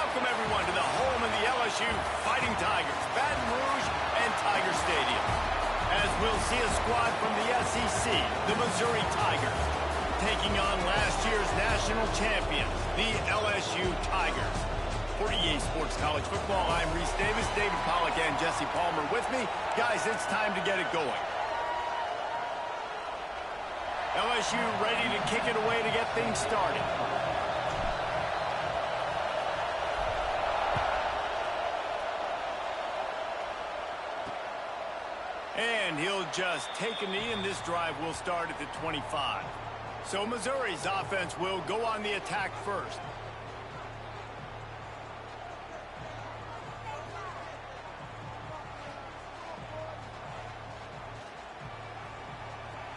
Welcome, everyone, to the home of the LSU Fighting Tigers, Baton Rouge and Tiger Stadium. As we'll see a squad from the SEC, the Missouri Tigers, taking on last year's national champions, the LSU Tigers. For EA Sports College Football, I'm Reese Davis, David Pollack, and Jesse Palmer with me. Guys, it's time to get it going. LSU ready to kick it away to get things started. And he'll just take a knee, and this drive will start at the 25. So Missouri's offense will go on the attack first.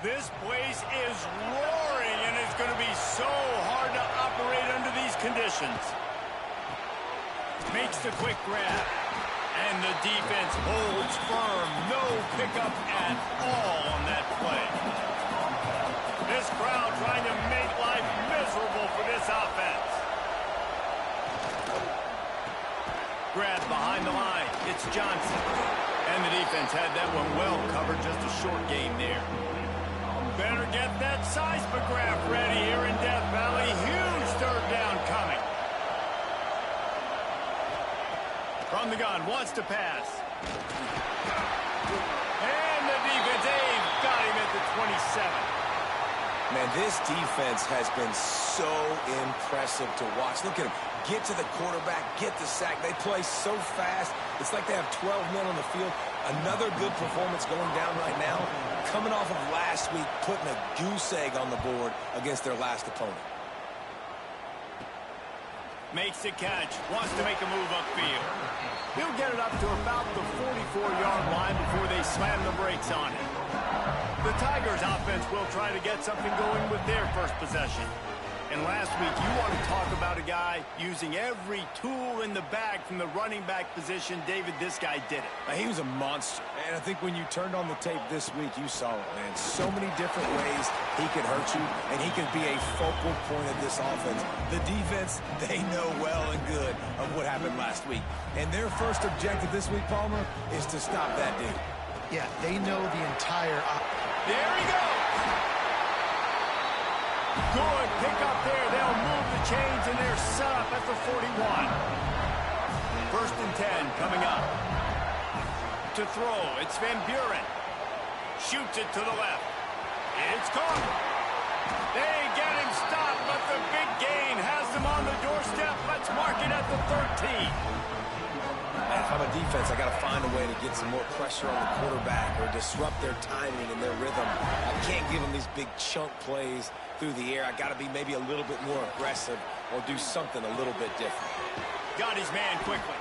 This place is roaring, and it's going to be so hard to operate under these conditions. Makes the quick grab. And the defense holds firm. No pickup at all on that play. This crowd trying to make life miserable for this offense. Grab behind the line. It's Johnson. And the defense had that one well covered. Just a short game there. Better get that seismograph ready here in Death Valley. Huge third down coming. From the gun, wants to pass. And the defense, they've got him at the 27. Man, this defense has been so impressive to watch. Look at them. Get to the quarterback, get the sack. They play so fast. It's like they have 12 men on the field. Another good performance going down right now. Coming off of last week, putting a goose egg on the board against their last opponent. Makes the catch, wants to make a move upfield. He'll get it up to about the 44-yard line before they slam the brakes on it. The Tigers offense will try to get something going with their first possession. And last week, you want to talk about a guy using every tool in the bag from the running back position. David, this guy did it. He was a monster. And I think when you turned on the tape this week, you saw it, man. So many different ways he could hurt you, and he could be a focal point of this offense. The defense, they know well and good of what happened last week. And their first objective this week, Palmer, is to stop that dude. Yeah, they know the entire... There he goes! Good pick up there. They'll move the chains, and they're set up at the 41. First and 10 coming up. To throw, it's Van Buren. Shoots it to the left. It's caught. They get him stopped, but the big gain has them on the doorstep. Let's mark it at the 13. If I'm a defense, I got to find a way to get some more pressure on the quarterback or disrupt their timing and their rhythm. I can't give them these big chunk plays through the air. I got to be maybe a little bit more aggressive or do something a little bit different. Got his man quickly.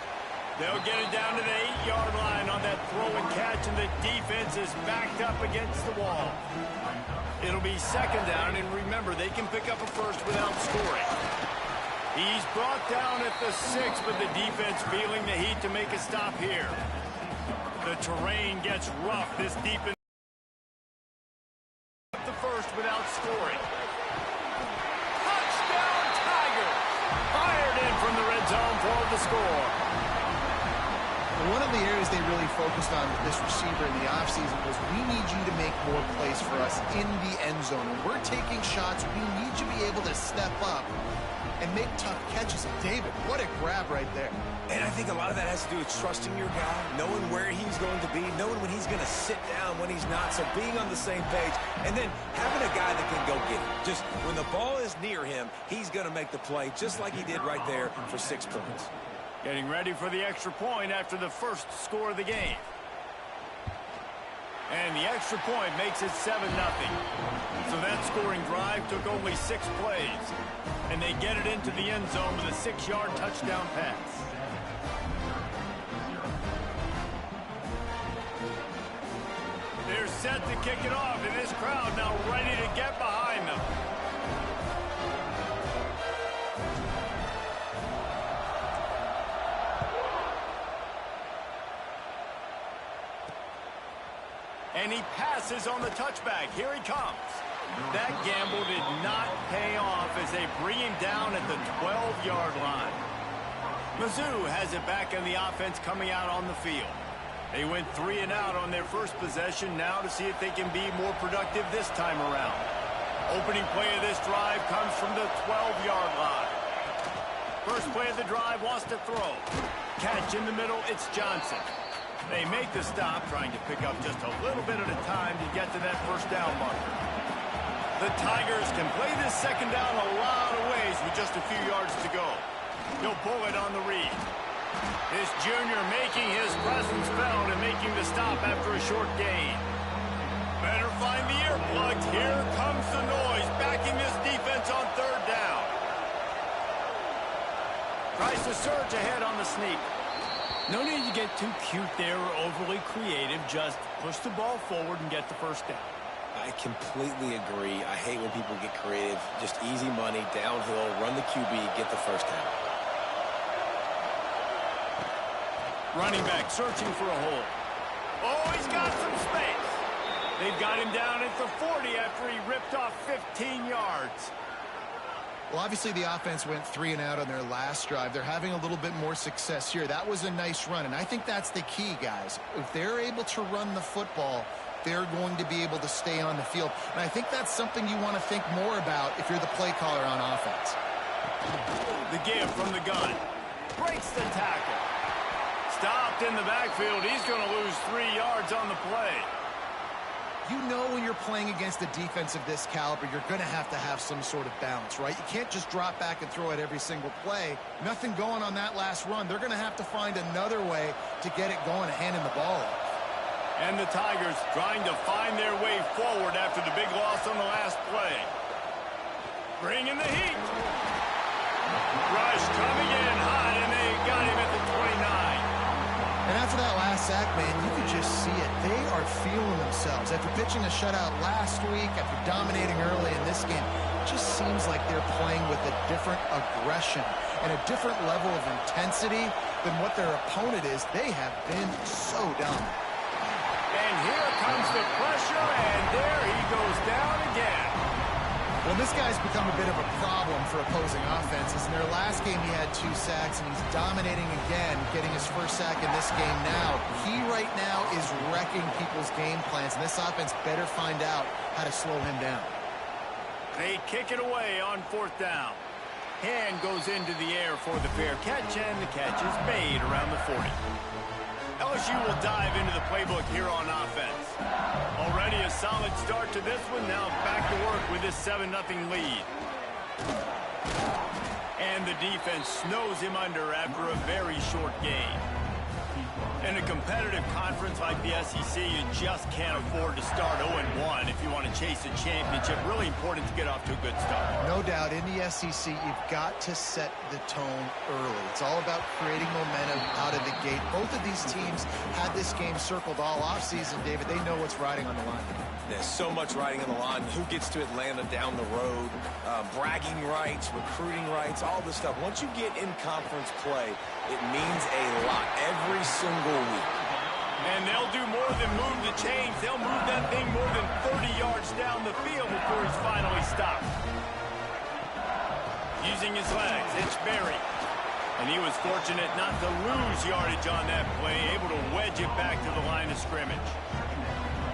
They'll get it down to the 8-yard line on that throw and catch, and the defense is backed up against the wall. It'll be second down, and remember, they can pick up a first without scoring. He's brought down at the 6, but the defense feeling the heat to make a stop here. The terrain gets rough. This defense the first without scoring. Touchdown Tigers! Fired in from the red zone for the score. One of the areas they really focused on with this receiver in the offseason was we need you to make more plays for us in the end zone. When we're taking shots, we need you to be able to step up and make tough catches. And David, what a grab right there. And I think a lot of that has to do with trusting your guy, knowing where he's going to be, knowing when he's going to sit down, when he's not, so being on the same page, and then having a guy that can go get it. Just when the ball is near him, he's going to make the play, just like he did right there for 6 points. Getting ready for the extra point after the first score of the game. And the extra point makes it 7-0. So that scoring drive took only 6 plays. And they get it into the end zone with a 6-yard touchdown pass. They're set to kick it off, and this crowd now ready to get behind them. And he passes on the touchback. Here he comes. That gamble did not pay off as they bring him down at the 12-yard line. Mizzou has it back in the offense coming out on the field. They went 3 and out on their first possession, now to see if they can be more productive this time around. Opening play of this drive comes from the 12-yard line. First play of the drive wants to throw. Catch in the middle, it's Johnson. They make the stop, trying to pick up just a little bit at a time to get to that first down marker. The Tigers can play this second down a lot of ways with just a few yards to go. He'll pull it on the read. This junior making his presence felt and making the stop after a short gain. Better find the earplugs. Here comes the noise, backing this defense on third down. Tries to surge ahead on the sneak. No need to get too cute there or overly creative. Just push the ball forward and get the first down. I completely agree. I hate when people get creative. Just easy money, downhill, run the QB, get the first down. Running back searching for a hole. Oh, he's got some space. They've got him down at the 40 after he ripped off 15 yards. Well, obviously the offense went 3 and out on their last drive. They're having a little bit more success here. That was a nice run, and I think that's the key, guys. If they're able to run the football, they're going to be able to stay on the field. And I think that's something you want to think more about if you're the play caller on offense. The give from the gun. Breaks the tackle. Stopped in the backfield. He's going to lose 3 yards on the play. You know when you're playing against a defense of this caliber, you're going to have some sort of balance, right? You can't just drop back and throw it every single play. Nothing going on that last run. They're going to have to find another way to get it going and handing the ball off. And the Tigers trying to find their way forward after the big loss on the last play. Bringing the heat. Rush coming in hot, and they got him at the 29. And after that last sack, man, you could just see it. They are feeling themselves. After pitching a shutout last week, after dominating early in this game, it just seems like they're playing with a different aggression and a different level of intensity than what their opponent is. They have been so dominant. And here comes the pressure, and there he goes down again. Well, this guy's become a bit of a problem for opposing offenses. In their last game, he had 2 sacks, and he's dominating again, getting his first sack in this game now. He right now is wrecking people's game plans, and this offense better find out how to slow him down. They kick it away on 4th down. Hand goes into the air for the fair catch, and the catch is made around the 40. LSU will dive into the playbook here on offense. Already a solid start to this one. Now back to work with this 7-0 lead. And the defense snows him under after a very short game. In a competitive conference like the SEC, you just can't afford to start 0-1 if you want to chase a championship. Really important to get off to a good start. No doubt, in the SEC, you've got to set the tone early. It's all about creating momentum out of the gate. Both of these teams had this game circled all offseason, David. They know what's riding on the line. There's so much riding on the line. Who gets to Atlanta down the road? Bragging rights, recruiting rights, all this stuff. Once you get in conference play, it means a lot every single week. And they'll do more than move the chains. They'll move that thing more than 30 yards down the field before he's finally stopped. Using his legs, it's Berry. And he was fortunate not to lose yardage on that play, able to wedge it back to the line of scrimmage.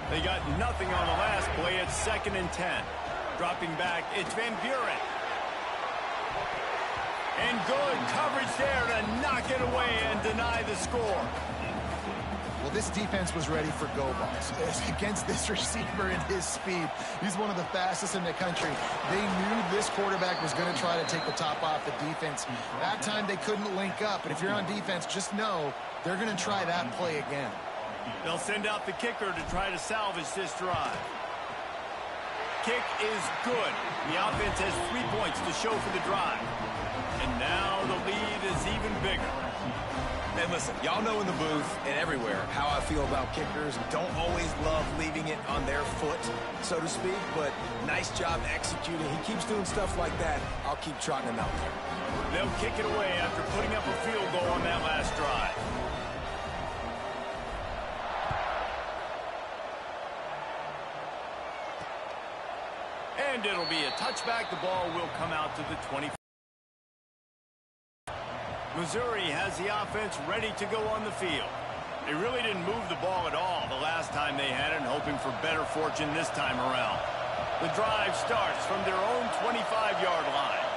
They got nothing on the last play. It's 2nd and 10. Dropping back, it's Van Buren. And good coverage there to knock it away and deny the score. Well, this defense was ready for go balls against this receiver and his speed. He's one of the fastest in the country. They knew this quarterback was going to try to take the top off the defense. That time they couldn't link up, but if you're on defense, just know they're going to try that play again. They'll send out the kicker to try to salvage this drive. Kick is good. The offense has 3 points to show for the drive. And now the lead is even bigger. And listen, y'all know in the booth and everywhere how I feel about kickers. Don't always love leaving it on their foot, so to speak, but nice job executing. He keeps doing stuff like that. I'll keep trotting him out there. They'll kick it away after putting up a field goal on that last drive. And it'll be a touchback. The ball will come out to the 20. Missouri has the offense ready to go on the field. They really didn't move the ball at all the last time they had it, and hoping for better fortune this time around. The drive starts from their own 25-yard line.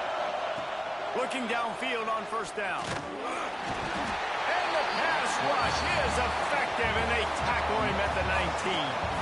Looking downfield on first down. And the pass rush is effective, and they tackle him at the 19.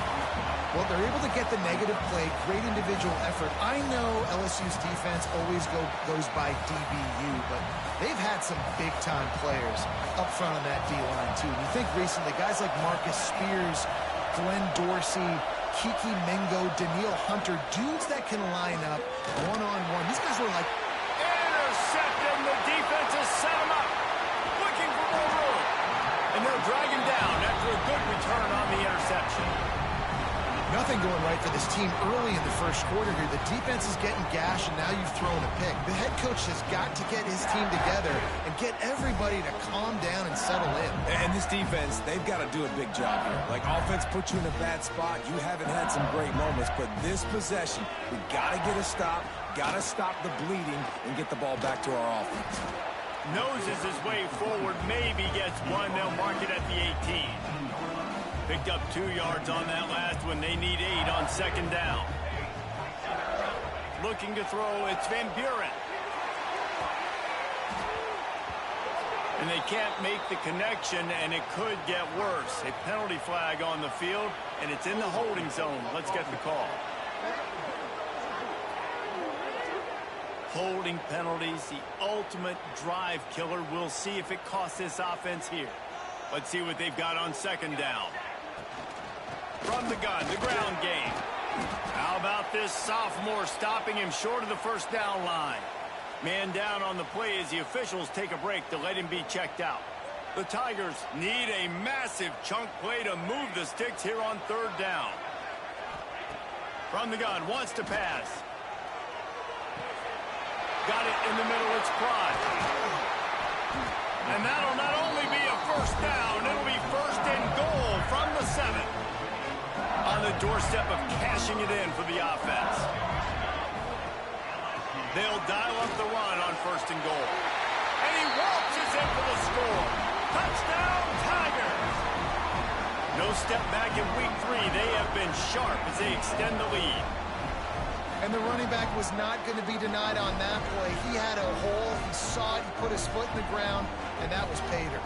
Well, they're able to get the negative play, great individual effort. I know LSU's defense always goes by DBU, but they've had some big-time players up front on that D-line, too. And you think recently, guys like Marcus Spears, Glenn Dorsey, Kiki Mingo, Daniil Hunter, dudes that can line up one-on-one. These guys were like... Intercepted, and the defense has set him up. Looking for more room. And they'll drag him down after a good return on the interception. Nothing going right for this team early in the first quarter here. The defense is getting gashed, and now you've thrown a pick. The head coach has got to get his team together and get everybody to calm down and settle in. And this defense, they've got to do a big job here. Like, offense puts you in a bad spot. You haven't had some great moments, but this possession, we got to get a stop, got to stop the bleeding, and get the ball back to our offense. Noses his way forward, maybe gets one. They'll mark it at the 18. Picked up 2 yards on that last one. They need 8 on second down. Looking to throw, it's Van Buren. And they can't make the connection, and it could get worse. A penalty flag on the field, and it's in the holding zone. Let's get the call. Holding penalties, the ultimate drive killer. We'll see if it costs this offense here. Let's see what they've got on second down. From the gun, the ground game. How about this sophomore stopping him short of the first down line? Man down on the play as the officials take a break to let him be checked out. The Tigers need a massive chunk play to move the sticks here on third down. From the gun, wants to pass. Got it in the middle, it's Pride. And that'll not only be a first down, it'll be first and goal from the 7. On the doorstep of cashing it in for the offense. They'll dial up the run on first and goal. And he waltzes in for the score. Touchdown, Tigers! No step back in week 3. They have been sharp as they extend the lead. And the running back was not going to be denied on that play. He had a hole. He saw it. He put his foot in the ground, and that was Pater.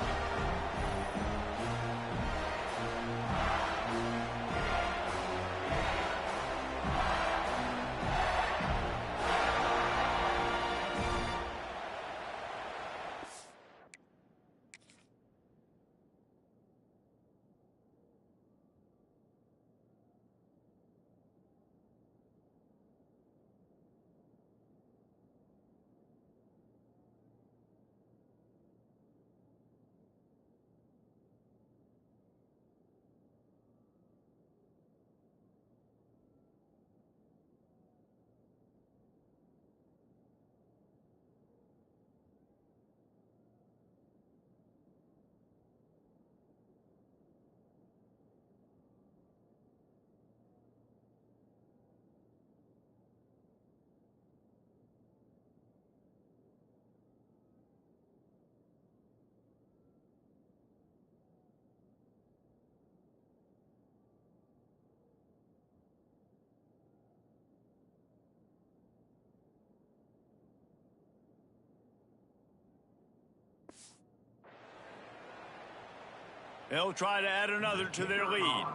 They'll try to add another to their lead.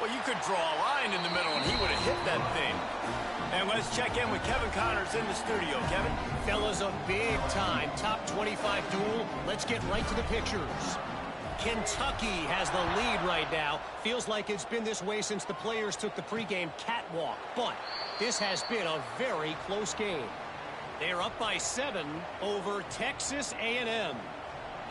Well, you could draw a line in the middle, and he would have hit that thing. And let's check in with Kevin Connors in the studio. Kevin? Fellas, a big-time top 25 duel. Let's get right to the pictures. Kentucky has the lead right now. Feels like it's been this way since the players took the pregame catwalk. But this has been a very close game. They're up by 7 over Texas A&M.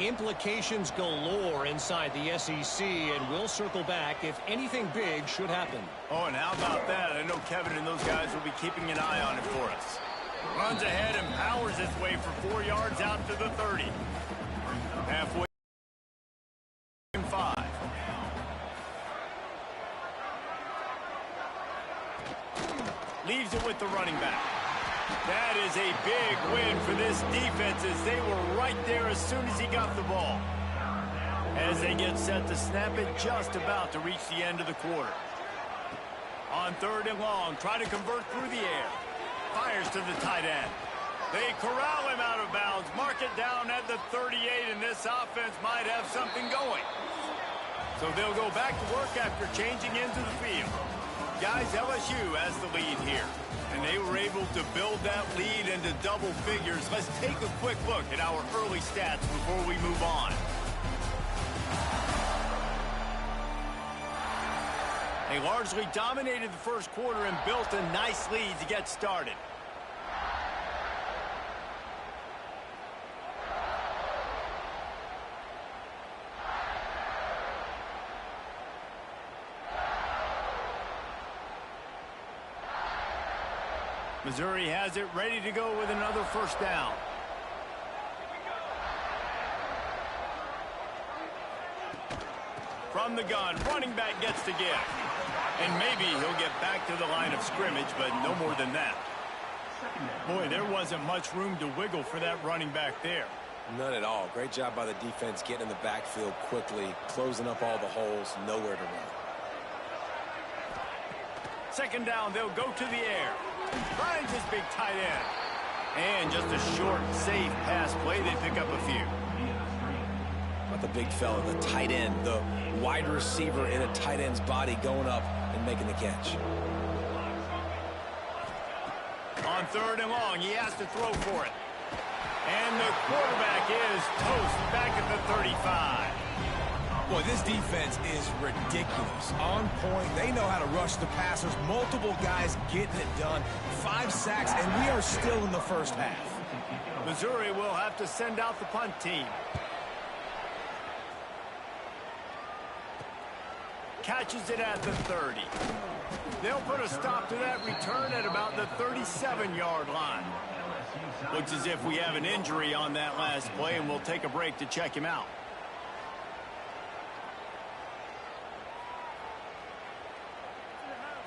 Implications galore inside the SEC, and we'll circle back if anything big should happen. Oh, and how about that? I know Kevin and those guys will be keeping an eye on it for us. Runs ahead and powers his way for 4 yards out to the 30. Halfway. 5. Leaves it with the running back. That is a big win for this defense as they were right there as soon as he got the ball. As they get set to snap it, just about to reach the end of the quarter. On 3rd and long, try to convert through the air. Fires to the tight end. They corral him out of bounds, mark it down at the 38, and this offense might have something going. So they'll go back to work after changing into the field. Guys, LSU has the lead here, and they were able to build that lead into double figures. Let's take a quick look at our early stats before we move on. They largely dominated the first quarter and built a nice lead to get started. Missouri has it ready to go with another first down. From the gun, running back gets to give. And maybe he'll get back to the line of scrimmage, but no more than that. Boy, there wasn't much room to wiggle for that running back there. None at all. Great job by the defense getting in the backfield quickly, closing up all the holes, nowhere to run. 2nd down, they'll go to the air. Finds his big tight end. And just a short, safe pass play. They pick up a few. But the big fella, the tight end, the wide receiver in a tight end's body going up and making the catch. On 3rd and long, he has to throw for it. And the quarterback is toast back at the 35. Boy, this defense is ridiculous. On point, they know how to rush the passers. Multiple guys getting it done. 5 sacks, and we are still in the first half. Missouri will have to send out the punt team. Catches it at the 30. They'll put a stop to that return at about the 37-yard line. Looks as if we have an injury on that last play, and we'll take a break to check him out.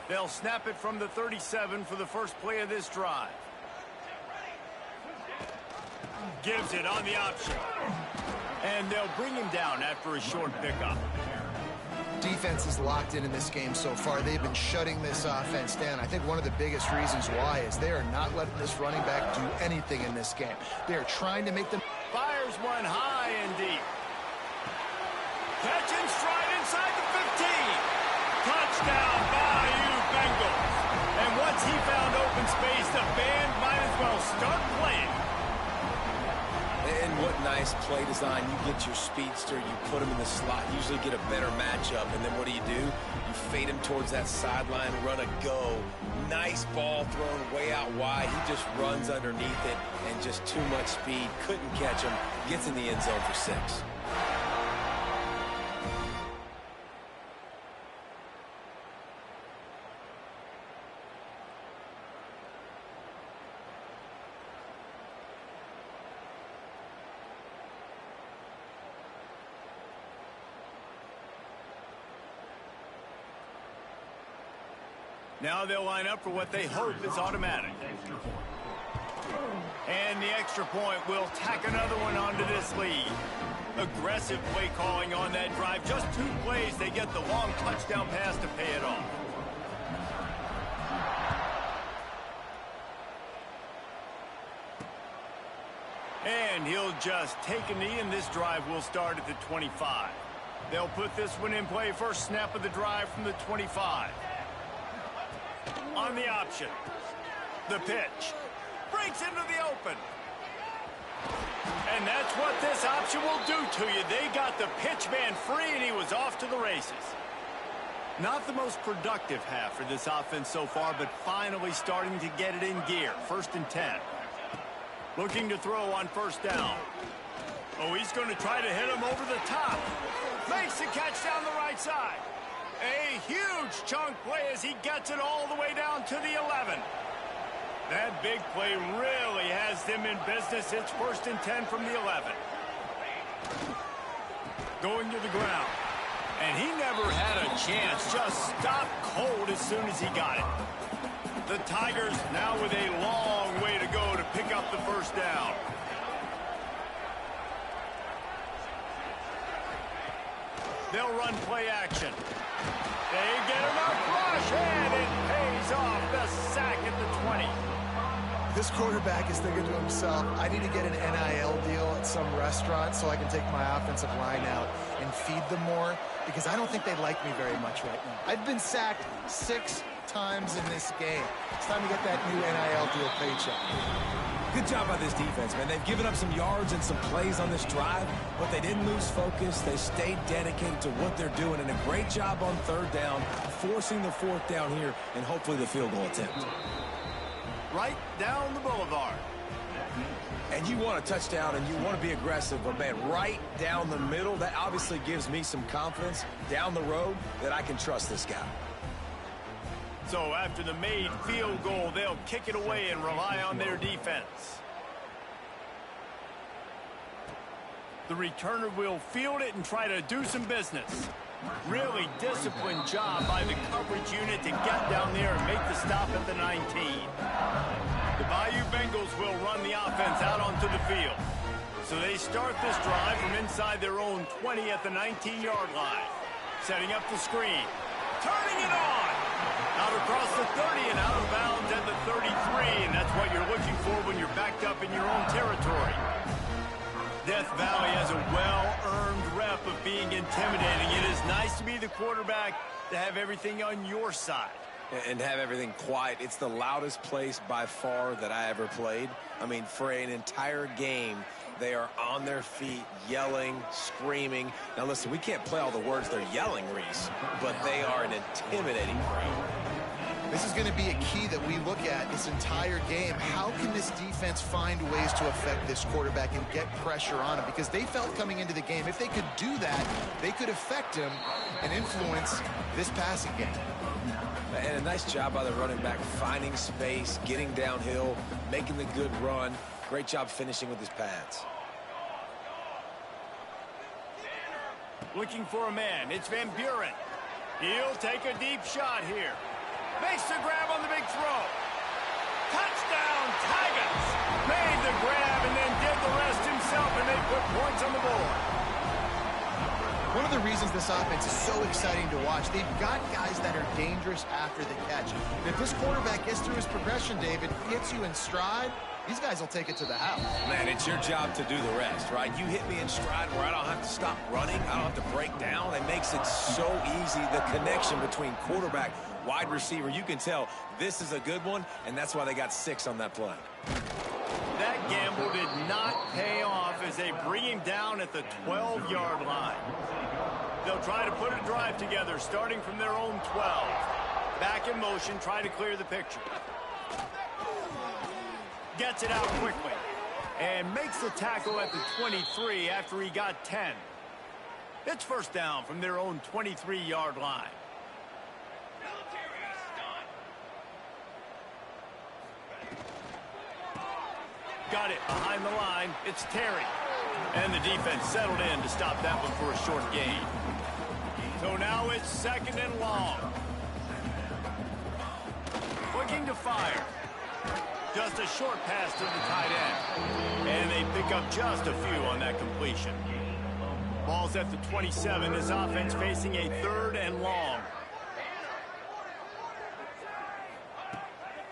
They'll snap it from the 37 for the first play of this drive. Gives it on the option. And they'll bring him down after a short pickup. Defense is locked in this game so far. They've been shutting this offense down. I think one of the biggest reasons why is they are not letting this running back do anything in this game. They are trying to make them... Fires one high and deep. Catch and stride inside the 15. Touchdown, Bayou Bengals. And once he found open space, the band might as well start playing. And what nice play design. You get your speedster, you put him in the slot, usually get a better matchup, and then what do? You fade him towards that sideline, run a go. Nice ball thrown way out wide. He just runs underneath it, and just too much speed. Couldn't catch him. Gets in the end zone for 6. Now they'll line up for what they hope is automatic. And the extra point will tack another one onto this lead. Aggressive play calling on that drive. Just 2 plays, they get the long touchdown pass to pay it off. And he'll just take a knee, and this drive will start at the 25. They'll put this one in play. First snap of the drive from the 25. On the option. The pitch. Breaks into the open. And that's what this option will do to you. They got the pitch man free, and he was off to the races. Not the most productive half for this offense so far, but finally starting to get it in gear. 1st and 10. Looking to throw on first down. Oh, he's going to try to hit him over the top. Makes the catch down the right side. A huge chunk play as he gets it all the way down to the 11. That big play really has them in business. It's 1st and 10 from the 11. Going to the ground. And he never had a chance. Just stopped cold as soon as he got it. The Tigers now with a long way to go to pick up the first down. They'll run play action. They get enough rush, and it pays off. The sack at the 20. This quarterback is thinking to himself, I need to get an NIL deal at some restaurant so I can take my offensive line out and feed them more, because I don't think they like me very much right now. I've been sacked 6 times in this game. It's time to get that new NIL deal paycheck. Good job by this defense, man. They've given up some yards and some plays on this drive, but they didn't lose focus. They stayed dedicated to what they're doing, and a great job on 3rd down, forcing the 4th down here, and hopefully the field goal attempt. Right down the boulevard. And you want a touchdown, and you want to be aggressive, but, man, right down the middle, that obviously gives me some confidence down the road that I can trust this guy. So after the made field goal, they'll kick it away and rely on their defense. The returner will field it and try to do some business. Really disciplined job by the coverage unit to get down there and make the stop at the 19. The Bayou Bengals will run the offense out onto the field. So they start this drive from inside their own 20 at the 19-yard line. Setting up the screen. Turning it on. Out across the 30 and out of bounds at the 33. And that's what you're looking for when you're backed up in your own territory. Death Valley has a well-earned rep of being intimidating. It is nice to be the quarterback, to have everything on your side. And have everything quiet. It's the loudest place by far that I ever played. I mean, for an entire game, they are on their feet, yelling, screaming. Now, listen, we can't play all the words they're yelling, Reese, but they are an intimidating crowd. This is going to be a key that we look at this entire game. How can this defense find ways to affect this quarterback and get pressure on him? Because they felt coming into the game, if they could do that, they could affect him and influence this passing game. And a nice job by the running back, finding space, getting downhill, making the good run. Great job finishing with his pads. Looking for a man. It's Van Buren. He'll take a deep shot here. Makes the grab on the big throw. Touchdown, Tigers. Made the grab and then did the rest himself, and they put points on the board. One of the reasons this offense is so exciting to watch, they've got guys that are dangerous after the catch. And if this quarterback gets through his progression, David, hits you in stride, these guys will take it to the house. Man, it's your job to do the rest, right? You hit me in stride where I don't have to stop running. I don't have to break down. It makes it so easy, the connection between quarterback, wide receiver. You can tell this is a good one, and that's why they got 6 on that play. That gamble did not pay off as they bring him down at the 12-yard line. They'll try to put a drive together starting from their own 12. Back in motion, trying to clear the picture. Gets it out quickly and makes the tackle at the 23 after he got 10. It's first down from their own 23-yard line. Got it behind the line. It's Terry. And the defense settled in to stop that one for a short gain. So now it's 2nd and long. Looking to fire. Just a short pass to the tight end. And they pick up just a few on that completion. Ball's at the 27. His offense facing a 3rd and long.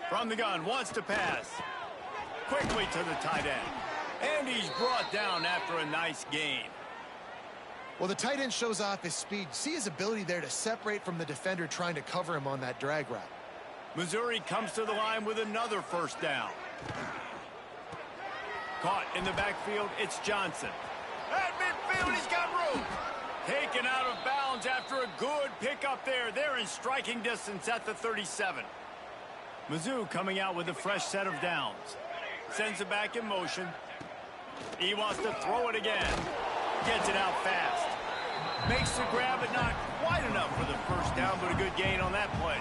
From the gun, wants to pass. Quickly to the tight end. And he's brought down after a nice gain. Well, the tight end shows off his speed. See his ability there to separate from the defender trying to cover him on that drag route. Missouri comes to the line with another first down. Caught in the backfield, it's Johnson. At midfield, he's got room. Taken out of bounds after a good pickup there. They're in striking distance at the 37. Mizzou coming out with a fresh set of downs. Sends it back in motion. He wants to throw it again. Gets it out fast. Makes the grab, but not quite enough for the first down, but a good gain on that play.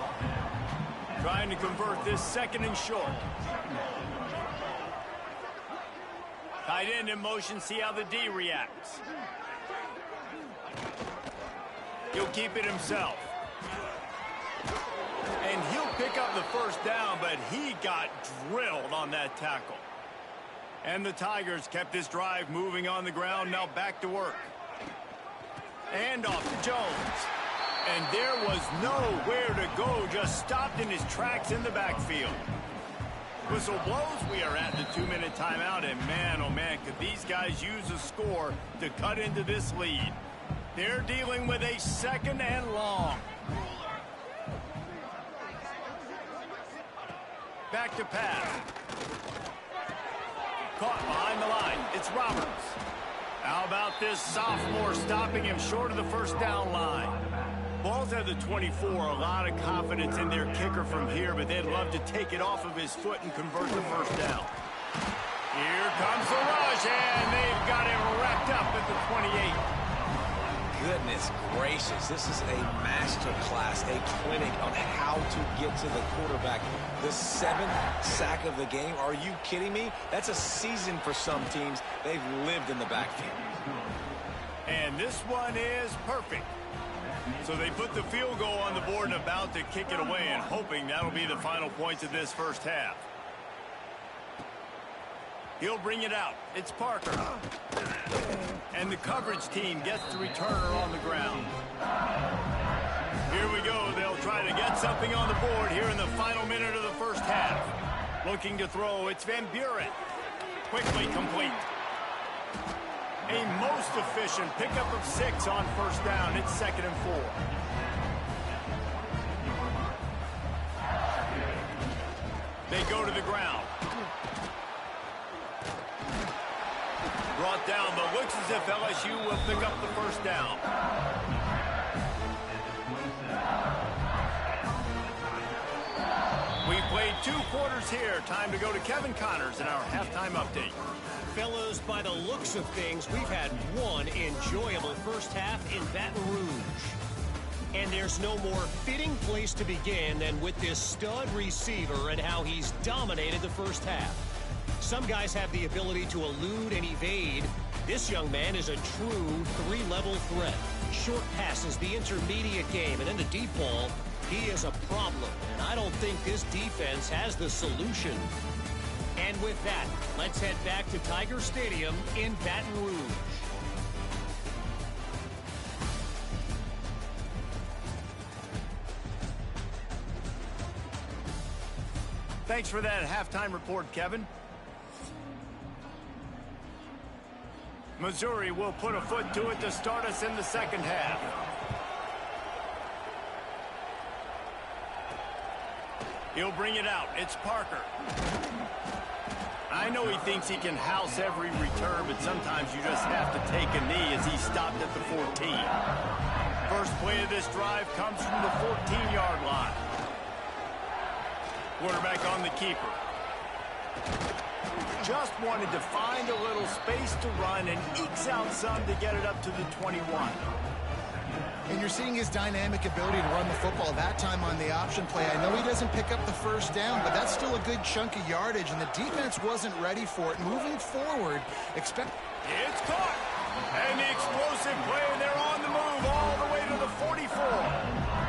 Trying to convert this 2nd and short. Tight end in motion, see how the D reacts. He'll keep it himself. And he'll pick pick up the first down, but he got drilled on that tackle. And the Tigers kept this drive moving on the ground. Now back to work. And off to Jones. And there was nowhere to go. Just stopped in his tracks in the backfield. Whistle blows. We are at the 2-minute timeout. And man, oh man, could these guys use a score to cut into this lead. They're dealing with a 2nd and long. Back to pass. Caught behind the line. It's Roberts. How about this sophomore stopping him short of the first down line? Ball's at the 24. A lot of confidence in their kicker from here, but they'd love to take it off of his foot and convert the first down. Here comes the rush, and they've got him wrapped up at the 28. Goodness gracious, this is a master class, a clinic on how to get to the quarterback. The 7th sack of the game. Are you kidding me? That's a season for some teams. They've lived in the backfield. And this one is perfect. So they put the field goal on the board and about to kick it away, and hoping that'll be the final points of this first half. He'll bring it out. It's Parker. And the coverage team gets the returner on the ground. Here we go. They'll try to get something on the board here in the final minute of the first half. Looking to throw. It's Van Buren. Quickly complete. A most efficient pickup of 6 on first down. It's 2nd and 4. They go to the ground. Brought down, but looks as if LSU will pick up the first down. We've played 2 quarters here. Time to go to Kevin Connors in our halftime update. Fellas, by the looks of things, we've had one enjoyable first half in Baton Rouge. And there's no more fitting place to begin than with this stud receiver and how he's dominated the first half. Some guys have the ability to elude and evade. This young man is a true 3-level threat. Short passes, the intermediate game, and then the deep ball. He is a problem, and I don't think this defense has the solution. And with that, let's head back to Tiger Stadium in Baton Rouge. Thanks for that halftime report, Kevin. Missouri will put a foot to it to start us in the second half. He'll bring it out. It's Parker. I know he thinks he can house every return, but sometimes you just have to take a knee as he stopped at the 14. First play of this drive comes from the 14-yard line. Quarterback on the keeper. Just wanted to find a little space to run and ekes out some to get it up to the 21. And you're seeing his dynamic ability to run the football that time on the option play. I know he doesn't pick up the first down, but that's still a good chunk of yardage, and the defense wasn't ready for it. Moving forward, it's caught! And the explosive play, and they're on the move all the way to the 44.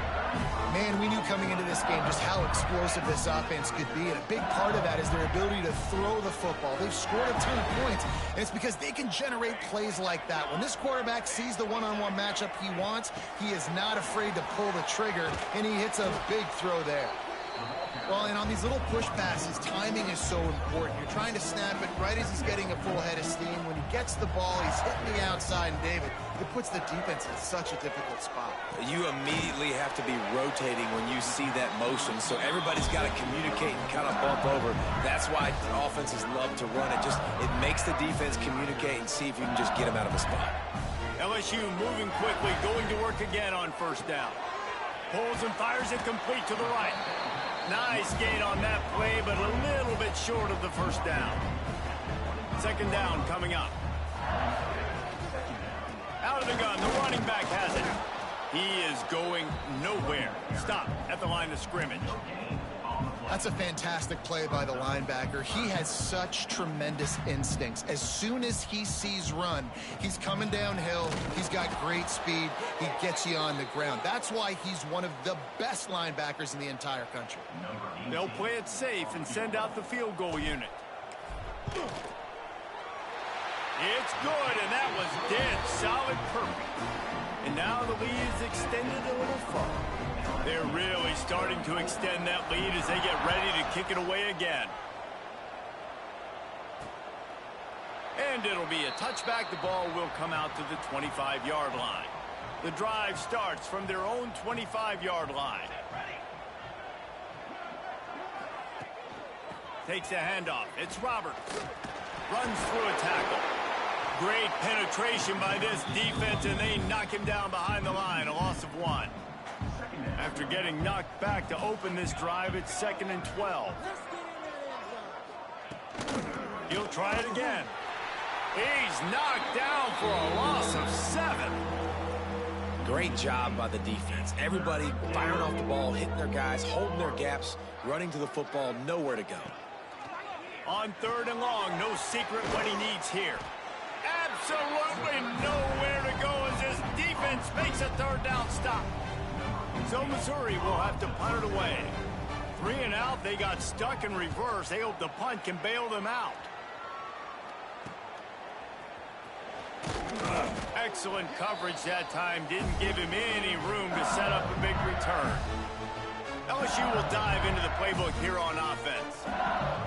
Man, we knew coming into this game just how explosive this offense could be, and a big part of that is their ability to throw the football. They've scored a ton of points, and it's because they can generate plays like that. When this quarterback sees the one-on-one matchup he wants, he is not afraid to pull the trigger, and he hits a big throw there. Well, and on these little push passes, timing is so important. You're trying to snap it right as he's getting a full head of steam. When he gets the ball, he's hitting the outside, and David, it puts the defense in such a difficult spot. You immediately have to be rotating when you see that motion, so everybody's got to communicate and kind of bump over. That's why offenses love to run it. It makes the defense communicate and see if you can just get them out of a spot. LSU moving quickly, going to work again on first down. Pulls and fires it complete to the right. Nice gain on that play, but a little bit short of the first down. Second down coming up. Out of the gun, the running back has it. He is going nowhere. Stop at the line of scrimmage. That's a fantastic play by the linebacker. He has such tremendous instincts. As soon as he sees run, he's coming downhill. He's got great speed. He gets you on the ground. That's why he's one of the best linebackers in the entire country. They'll play it safe and send out the field goal unit. It's good, and that was dead solid perfect. And now the lead is extended a little further. They're really starting to extend that lead as they get ready to kick it away again. And it'll be a touchback. The ball will come out to the 25-yard line. The drive starts from their own 25-yard line. Takes a handoff. It's Roberts. Runs through a tackle. Great penetration by this defense, and they knock him down behind the line. A loss of 1. After getting knocked back to open this drive, it's 2nd and 12. He'll try it again. He's knocked down for a loss of 7. Great job by the defense. Everybody firing off the ball, hitting their guys, holding their gaps, running to the football, nowhere to go. On 3rd and long, no secret what he needs here. Absolutely nowhere to go as this defense makes a 3rd down stop. So Missouri will have to punt it away. 3 and out, they got stuck in reverse. They hope the punt can bail them out. Excellent coverage that time. Didn't give him any room to set up a big return. LSU will dive into the playbook here on offense.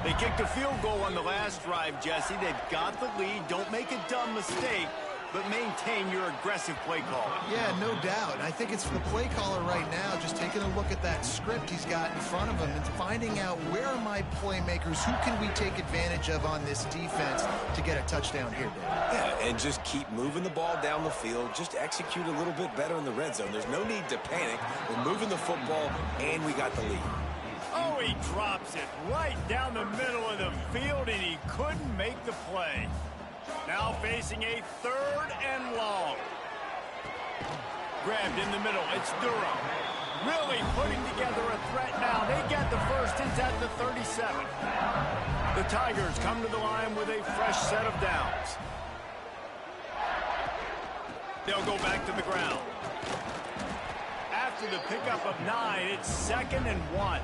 They kicked a field goal on the last drive, Jesse. They've got the lead. Don't make a dumb mistake, but maintain your aggressive play call. Yeah, no doubt. I think it's the play caller right now just taking a look at that script he's got in front of him and finding out where are my playmakers, who can we take advantage of on this defense to get a touchdown here, Dave. Yeah, and just keep moving the ball down the field. Just execute a little bit better in the red zone. There's no need to panic. We're moving the football, and we got the lead. Oh, he drops it right down the middle of the field, and he couldn't make the play. Now facing a 3rd and long. Grabbed in the middle. It's Durham. Really putting together a threat now. They get the first. It's at the 37. The Tigers come to the line with a fresh set of downs. They'll go back to the ground. After the pickup of 9, it's 2nd and 1.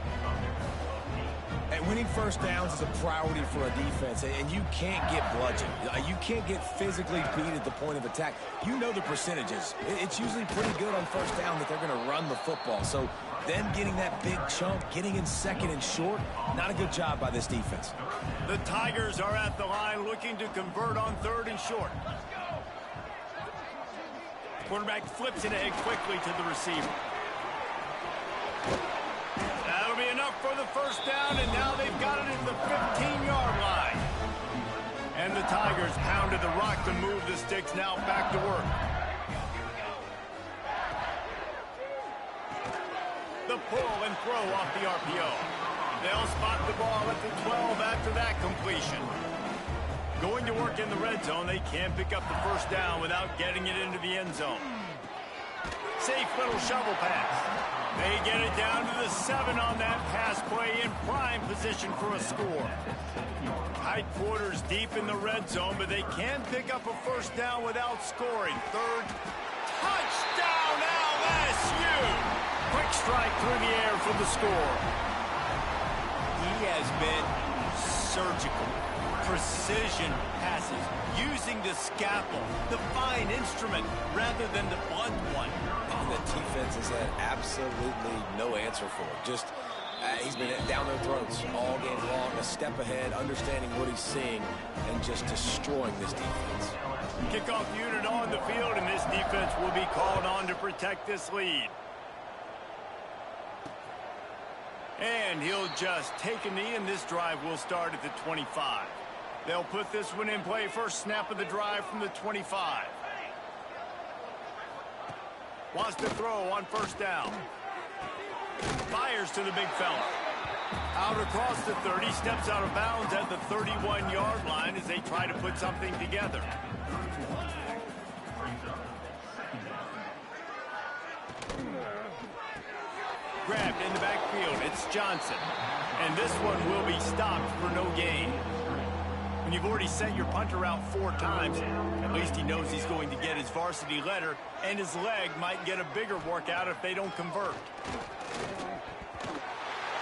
And winning first downs is a priority for a defense, and you can't get bludgeoned. You can't get physically beat at the point of attack. You know the percentages. It's usually pretty good on first down that they're going to run the football. So them getting that big chunk, getting in 2nd and short, not a good job by this defense. The Tigers are at the line looking to convert on 3rd and short. Quarterback flips it ahead quickly to the receiver. That'll be enough for the first down, and now they've got it at the 15-yard line. And the Tigers pounded the rock to move the sticks, now back to work. The pull and throw off the RPO. They'll spot the ball at the 12 after that completion. Going to work in the red zone, they can't pick up the first down without getting it into the end zone. Safe little shovel pass. They get it down to the 7 on that pass play, in prime position for a score. Tight quarters deep in the red zone, but they can pick up a first down without scoring. 3rd touchdown LSU! Quick strike through the air for the score. He has been surgical. Precision passes, using the scalpel, the fine instrument, rather than the blunt one. And the defense has had absolutely no answer for it. Just, he's been down their throats all game long, a step ahead, understanding what he's seeing, and just destroying this defense. Kickoff unit on the field, and this defense will be called on to protect this lead. And he'll just take a knee, and this drive will start at the 25. They'll put this one in play. First snap of the drive from the 25. Wants to throw on first down. Fires to the big fella. Out across the 30. Steps out of bounds at the 31-yard line as they try to put something together. Grabbed in the backfield. It's Johnson. And this one will be stopped for no gain. When you've already sent your punter out 4 times, at least he knows he's going to get his varsity letter, and his leg might get a bigger workout if they don't convert.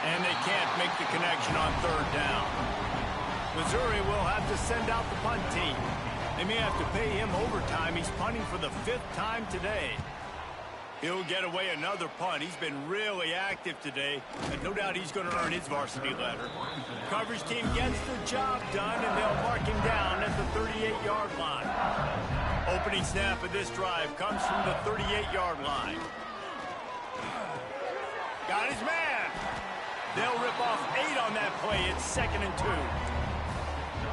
And they can't make the connection on 3rd down. Missouri will have to send out the punt team. They may have to pay him overtime. He's punting for the 5th time today. He'll get away another punt. He's been really active today, and no doubt he's going to earn his varsity letter. Coverage team gets the job done, and they'll mark him down at the 38-yard line. Opening snap of this drive comes from the 38-yard line. Got his man. They'll rip off 8 on that play. It's 2nd and 2.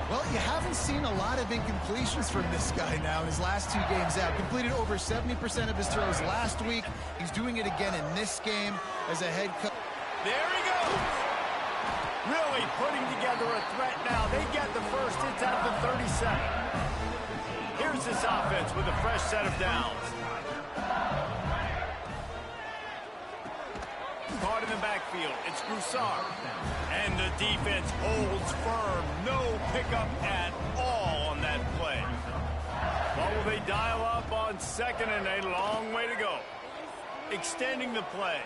Well, you haven't seen a lot of incompletions from this guy now in his last 2 games out. Completed over 70% of his throws last week. He's doing it again in this game as a head coach. There he goes. Really putting together a threat now. They get the first. It's at the 37. Here's this offense with a fresh set of downs. Caught in the backfield. It's Broussard. And the defense holds firm. No pickup at all on that play. What will they dial up on 2nd and 8? Long way to go. Extending the play.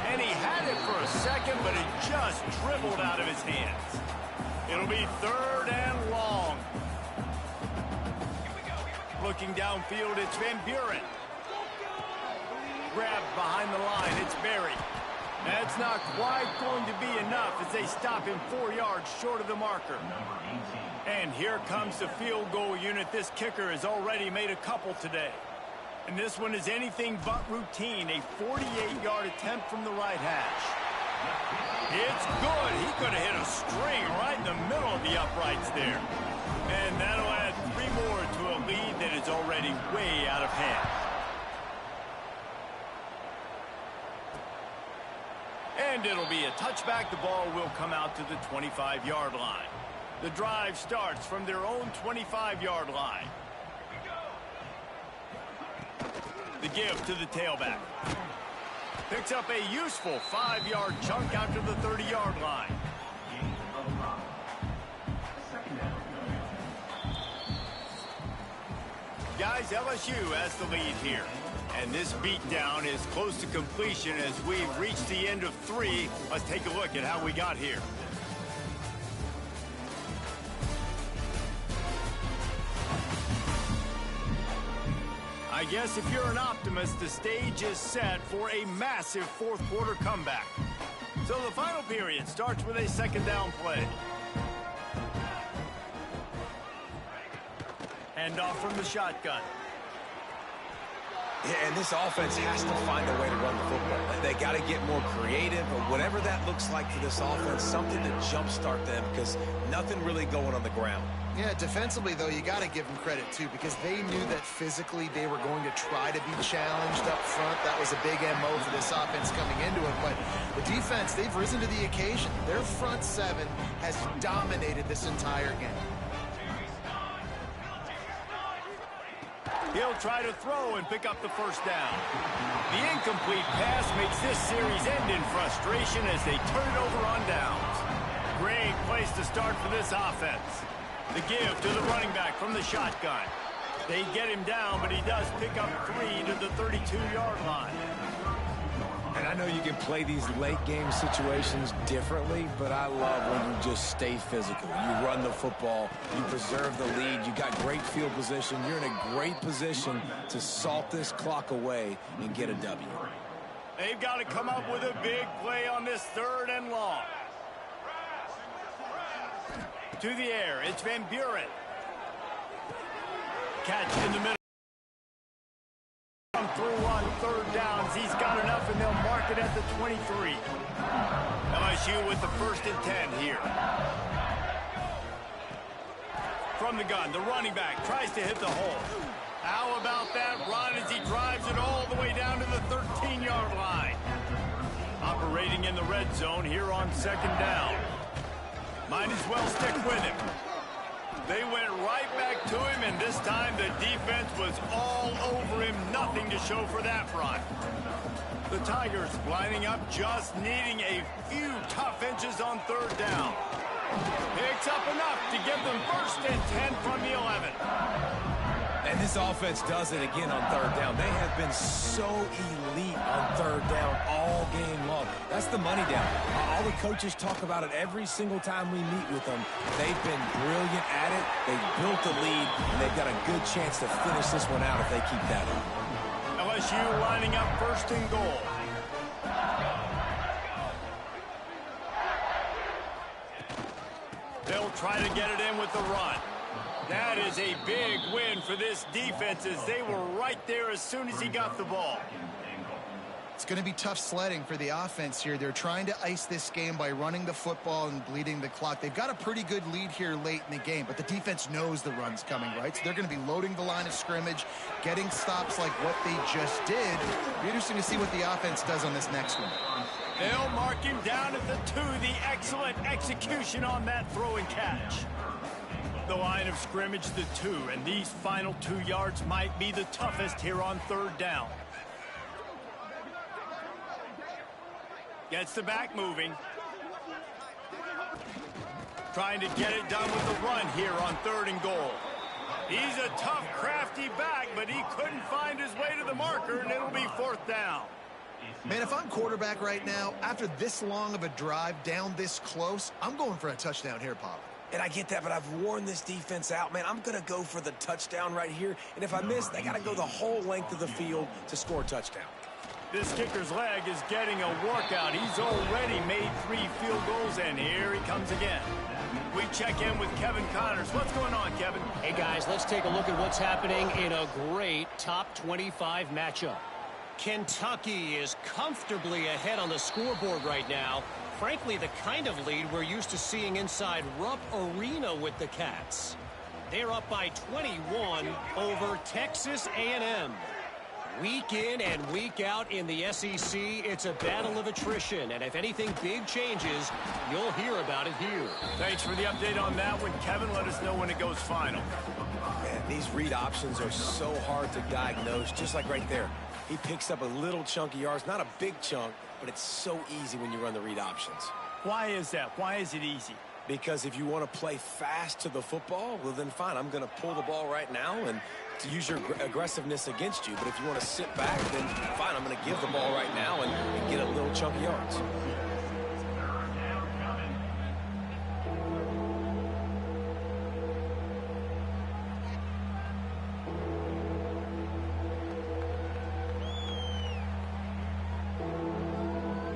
And he had it for a second, but it just dribbled out of his hands. It'll be 3rd and long. Looking downfield, it's Van Buren. Grabbed behind the line. It's Berry. That's not quite going to be enough as they stop him 4 yards short of the marker. And here comes the field goal unit. This kicker has already made a couple today. And this one is anything but routine. A 48-yard attempt from the right hash. It's good. He could have hit a string right in the middle of the uprights there. And that'll add 3 more to a lead that is already way out of hand. And it'll be a touchback. The ball will come out to the 25-yard line. The drive starts from their own 25-yard line. The give to the tailback. Picks up a useful 5-yard chunk out to the 30-yard line. Guys, LSU has the lead here. And this beatdown is close to completion as we've reached the end of 3. Let's take a look at how we got here. I guess if you're an optimist, the stage is set for a massive 4th quarter comeback. So the final period starts with a 2nd down play. Handoff from the shotgun. Yeah, and this offense has to find a way to run the football. They got to get more creative, or whatever that looks like for this offense, something to jumpstart them, because nothing really going on the ground. Yeah, defensively, though, you got to give them credit, too, because they knew that physically they were going to try to be challenged up front. That was a big MO for this offense coming into it. But the defense, they've risen to the occasion. Their front 7 has dominated this entire game. He'll try to throw and pick up the first down. The incomplete pass makes this series end in frustration as they turn it over on downs. Great place to start for this offense. The give to the running back from the shotgun. They get him down, but he does pick up 3 to the 32-yard line. And I know you can play these late-game situations differently, but I love when you just stay physical. You run the football, you preserve the lead, you got great field position, you're in a great position to salt this clock away and get a W. They've got to come up with a big play on this 3rd and long. To the air, it's Van Buren. Catch in the middle. Through on 3rd downs. He's got enough, and they'll mark it at the 23. LSU with the 1st and 10 here. From the gun, the running back tries to hit the hole. How about that run as he drives it all the way down to the 13-yard line? Operating in the red zone here on 2nd down. Might as well stick with him. They went right back to him, and this time the defense was all over him. Nothing to show for that run. The Tigers lining up, just needing a few tough inches on third down. Picks up enough to give them first and 10 from the 11. And this offense does it again on third down. They have been so elite on third down all game long. That's the money down. All the coaches talk about it every single time we meet with them. They've been brilliant at it. They've built the lead, and they've got a good chance to finish this one out if they keep that up. LSU lining up first and goal. They'll try to get it in with the run. That is a big win for this defense as they were right there as soon as he got the ball. It's going to be tough sledding for the offense here. They're trying to ice this game by running the football and bleeding the clock. They've got a pretty good lead here late in the game, but the defense knows the run's coming, right? So they're going to be loading the line of scrimmage, getting stops like what they just did. It'll be interesting to see what the offense does on this next one. They'll mark him down at the 2. The excellent execution on that throw and catch. The line of scrimmage, the 2, and these final 2 yards might be the toughest here on third down. Gets the back moving. Trying to get it done with the run here on third and goal. He's a tough, crafty back, but he couldn't find his way to the marker, and it'll be fourth down. Man, if I'm quarterback right now, after this long of a drive down this close, I'm going for a touchdown here, Pop. And I get that, but I've worn this defense out, man. I'm going to go for the touchdown right here. And if I miss, they got to go the whole length of the field to score a touchdown. This kicker's leg is getting a workout. He's already made 3 field goals, and here he comes again. We check in with Kevin Connors. What's going on, Kevin? Hey, guys, let's take a look at what's happening in a great top 25 matchup. Kentucky is comfortably ahead on the scoreboard right now. Frankly, the kind of lead we're used to seeing inside Rupp Arena with the Cats. They're up by 21 over Texas A&M. Week in and week out in the SEC, it's a battle of attrition. And if anything big changes, you'll hear about it here. Thanks for the update on that one, Kevin. Let us know when it goes final. Man, these read options are so hard to diagnose, just like right there. He picks up a little chunk of yards, not a big chunk, but it's so easy when you run the read options. Why is that? Why is it easy? Because if you want to play fast to the football, well, then fine. I'm going to pull the ball right now and to use your aggressiveness against you. But if you want to sit back, then fine. I'm going to give the ball right now and get a little chunk of yards.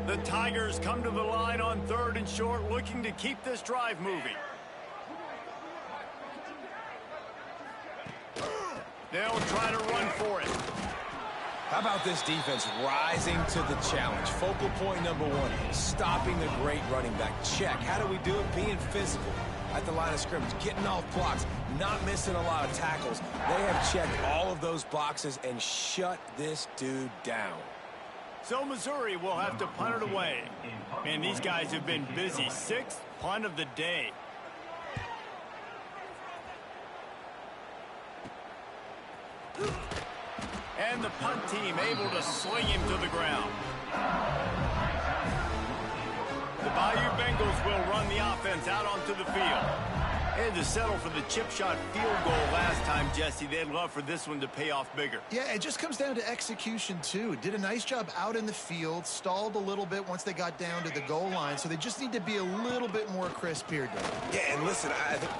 The Tigers come to the line on third and short, looking to keep this drive moving. They'll try to run for it. How about this defense rising to the challenge? Focal point number 1, stopping the great running back. Check. How do we do it? Being physical at the line of scrimmage, getting off blocks, not missing a lot of tackles. They have checked all of those boxes and shut this dude down. So Missouri will have to punt it away. Man, these guys have been busy. 6th punt of the day. And the punt team able to sling him to the ground. The Bayou Bengals will run the offense out onto the field. They had to settle for the chip shot field goal last time, Jesse. They'd love for this one to pay off bigger. Yeah, it just comes down to execution, too. Did a nice job out in the field, stalled a little bit once they got down to the goal line, so they just need to be a little bit more crisp here, Dave. Yeah, and listen, I think...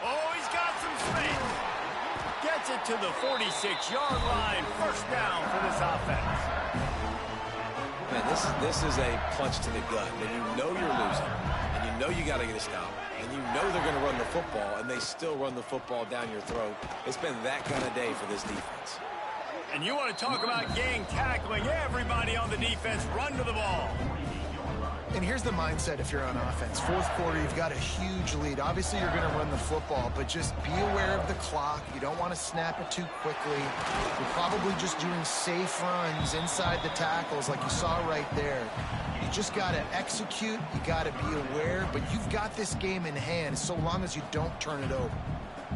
Oh, he's got some space. Gets it to the 46-yard line. First down for this offense. Man, this is a punch to the gut. And you know you're losing. And you know you got to get a stop. And you know they're going to run the football, and they still run the football down your throat. It's been that kind of day for this defense. And you want to talk about gang tackling. Everybody on the defense run to the ball. And here's the mindset if you're on offense. Fourth quarter, you've got a huge lead. Obviously, you're going to run the football, but just be aware of the clock. You don't want to snap it too quickly. You're probably just doing safe runs inside the tackles like you saw right there. You just got to execute. You got to be aware, but you've got this game in hand so long as you don't turn it over.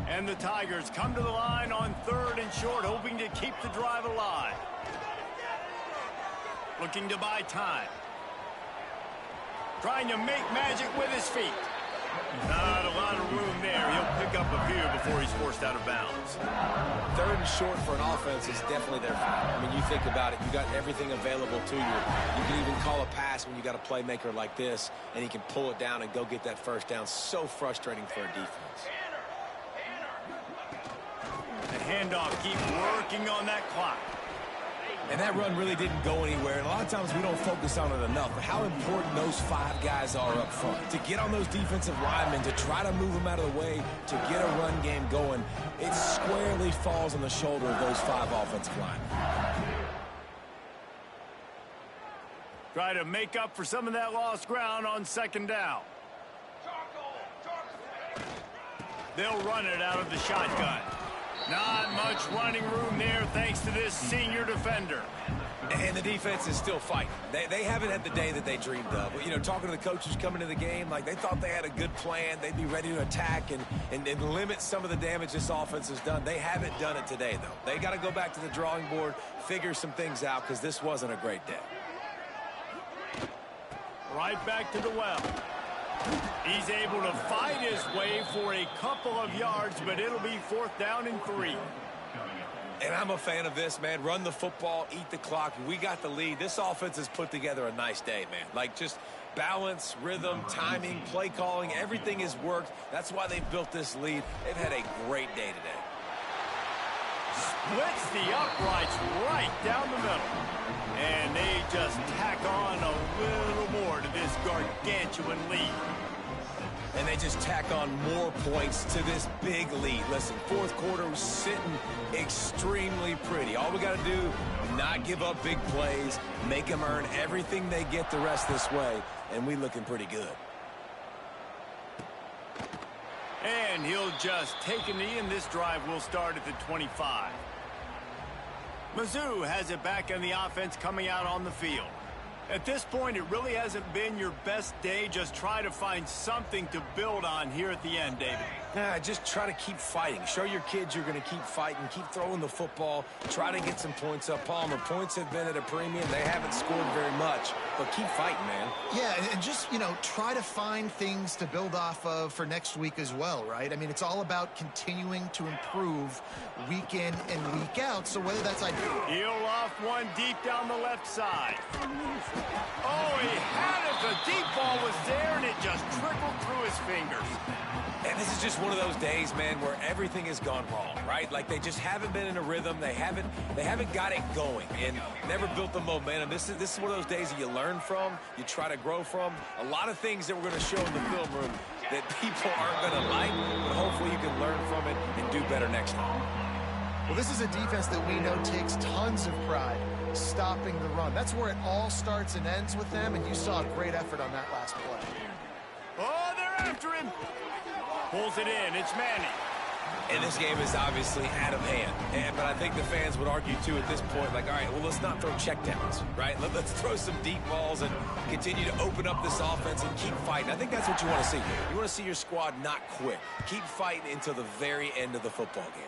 And the Tigers come to the line on 3rd and short, hoping to keep the drive alive. Looking to buy time. Trying to make magic with his feet. Not a lot of room there. He'll pick up a few before he's forced out of bounds. 3rd and short for an offense is definitely their fault. I mean, you think about it. You got everything available to you. You can even call a pass when you got a playmaker like this, and he can pull it down and go get that first down. So frustrating for a defense. The handoff, keep working on that clock. And that run really didn't go anywhere. And a lot of times we don't focus on it enough. But how important those 5 guys are up front. To get on those defensive linemen, to try to move them out of the way, to get a run game going, it squarely falls on the shoulder of those 5 offensive linemen. Try to make up for some of that lost ground on 2nd down. They'll run it out of the shotgun. Not much running room there thanks to this senior defender. And the defense is still fighting. They haven't had the day that they dreamed of. You know, talking to the coaches coming to the game, like they thought they had a good plan. They'd be ready to attack and limit some of the damage this offense has done. They haven't done it today, though. They got to go back to the drawing board, figure some things out, because this wasn't a great day. Right back to the well. He's able to fight his way for a couple of yards, but it'll be 4th down and 3. And I'm a fan of this, man. Run the football, eat the clock. We got the lead. This offense has put together a nice day, man. Like just balance, rhythm, timing, play calling, everything has worked. That's why they've built this lead. They've had a great day today. Splits the uprights right down the middle. And they just tack on a little more to this gargantuan lead. And they just tack on more points to this big lead. Listen, 4th quarter was sitting extremely pretty. All we got to do, not give up big plays, make them earn everything they get the rest this way, and we looking pretty good. And he'll just take a knee, and this drive will start at the 25. Mizzou has it back in the offense coming out on the field. At this point, it really hasn't been your best day. Just try to find something to build on here at the end, David. Just try to keep fighting. Show your kids you're going to keep fighting. Keep throwing the football. Try to get some points up. Palmer, points have been at a premium. They haven't scored very much, but keep fighting, man. Yeah, and just, you know, try to find things to build off of for next week as well, right? I mean, it's all about continuing to improve week in and week out. So whether that's like... Heel off one deep down the left side. Oh, he had it. The deep ball was there, and it just trickled through his fingers. And this is just one of those days, man, where everything has gone wrong, right? Like they just haven't been in a rhythm. They haven't got it going and never built the momentum. This is one of those days that you learn from, you try to grow from. A lot of things that we're going to show in the film room that people aren't going to like, but hopefully you can learn from it and do better next time. Well, this is a defense that we know takes tons of pride stopping the run. That's where it all starts and ends with them, and you saw a great effort on that last play. Oh, they're after him. Pulls it in. It's Manning. And this game is obviously out of hand. But I think the fans would argue, too, at this point, like, all right, well, let's not throw checkdowns, right? Let's throw some deep balls and continue to open up this offense and keep fighting. I think that's what you want to see. You want to see your squad not quit. Keep fighting until the very end of the football game.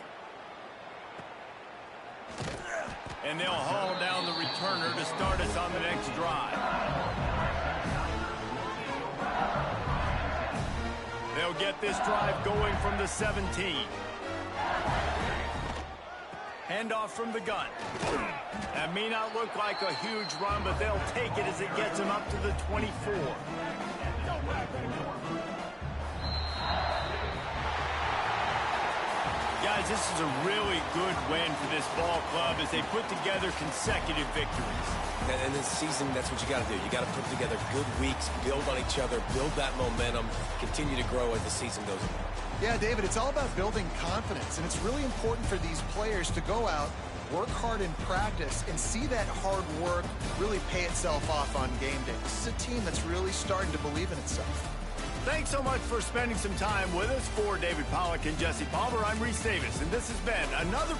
And they'll haul down the returner to start us on the next drive. They'll get this drive going from the 17. Handoff from the gun. That may not look like a huge run, but they'll take it as it gets them up to the 24. Guys, this is a really good win for this ball club as they put together consecutive victories. And this season, that's what you got to do. You got to put together good weeks, build on each other, build that momentum, continue to grow as the season goes on. Yeah, David, it's all about building confidence, and it's really important for these players to go out, work hard in practice, and see that hard work really pay itself off on game day. This is a team that's really starting to believe in itself. Thanks so much for spending some time with us. For David Pollack and Jesse Palmer, I'm Reese Davis, and this has been another...